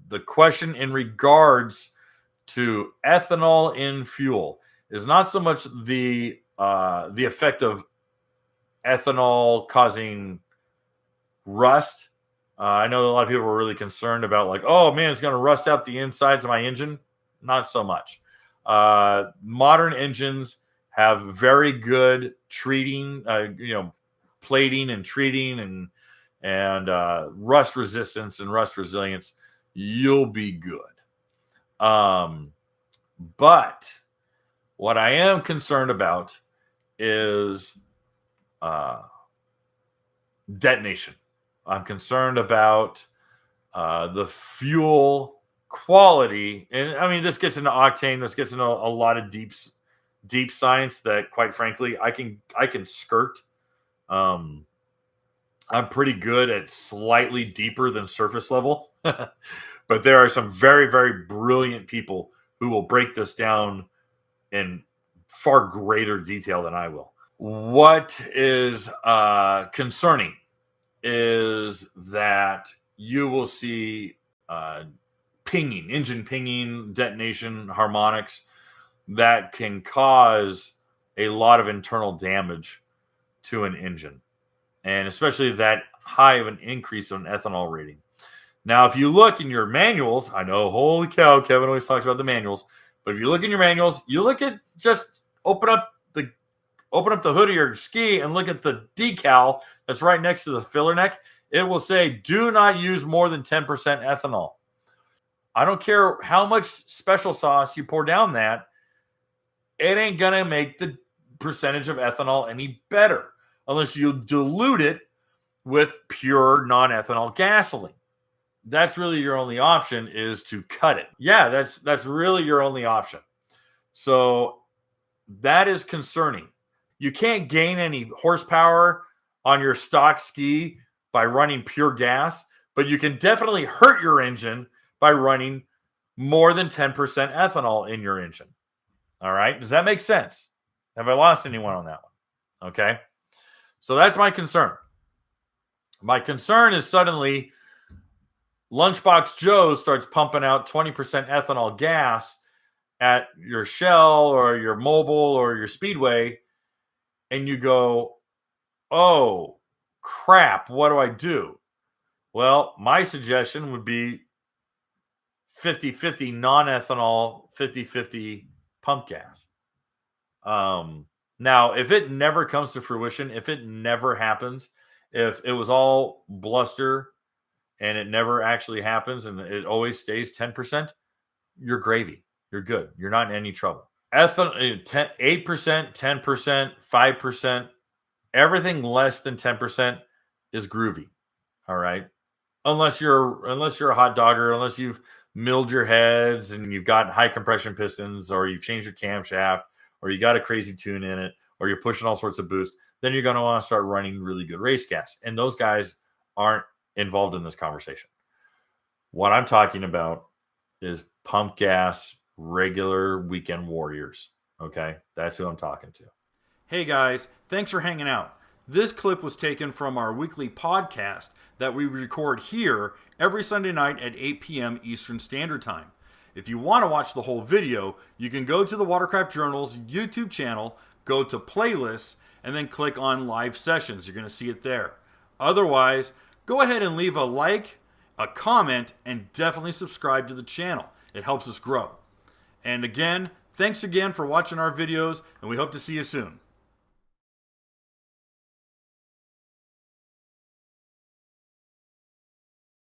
the question in regards to ethanol in fuel is not so much the effect of ethanol causing rust. I know a lot of people were really concerned about, like, oh man, it's going to rust out the insides of my engine. Not so much. Modern engines have very good treating, plating and treating and rust resistance and rust resilience. You'll be good. But what I am concerned about is detonation. I'm concerned about the fuel quality. And I mean, this gets into octane. This gets into a lot of deep science that, quite frankly, I can skirt. I'm pretty good at slightly deeper than surface level. But there are some very, very brilliant people who will break this down in far greater detail than I will. What is concerning is that you will see pinging, engine pinging, detonation, harmonics that can cause a lot of internal damage to an engine, and especially that high of an increase on ethanol rating. Now, if you look in your manuals, I know, holy cow, Kevin always talks about the manuals, but if you look in your manuals, you look at, just open up the hood of your ski and look at the decal that's right next to the filler neck. It will say, do not use more than 10% ethanol. I don't care how much special sauce you pour down that, it ain't going to make the percentage of ethanol any better unless you dilute it with pure non-ethanol gasoline. That's really your only option, is to cut it. Yeah, that's really your only option. So that is concerning. You can't gain any horsepower on your stock ski by running pure gas, but you can definitely hurt your engine by running more than 10% ethanol in your engine. All right? Does that make sense? Have I lost anyone on that one? Okay. So that's my concern. My concern is suddenly Lunchbox Joe starts pumping out 20% ethanol gas at your Shell or your Mobile or your Speedway, and you go, oh, crap, what do I do? Well, my suggestion would be 50-50 non-ethanol, 50-50 pump gas. Now, if it never comes to fruition, if it never happens, if it was all bluster and it never actually happens and it always stays 10%, you're gravy. You're good. You're not in any trouble. 8%, 10%, 5%, everything less than 10% is groovy. All right. Unless you're a hot dogger, unless you've milled your heads and you've got high compression pistons, or you've changed your camshaft, or you got a crazy tune in it, or you're pushing all sorts of boost, then you're going to want to start running really good race gas. And those guys aren't involved in this conversation. What I'm talking about is pump gas, regular weekend warriors. Okay, that's who I'm talking to. Hey guys, thanks for hanging out. This clip was taken from our weekly podcast that we record here every Sunday night at 8 p.m. Eastern Standard Time. If you want to watch the whole video, you can go to the Watercraft Journal's YouTube channel, go to playlists, and then click on live sessions. You're going to see it there. Otherwise, go ahead and leave a like, a comment, and definitely subscribe to the channel. It helps us grow. And again, thanks again for watching our videos, and we hope to see you soon.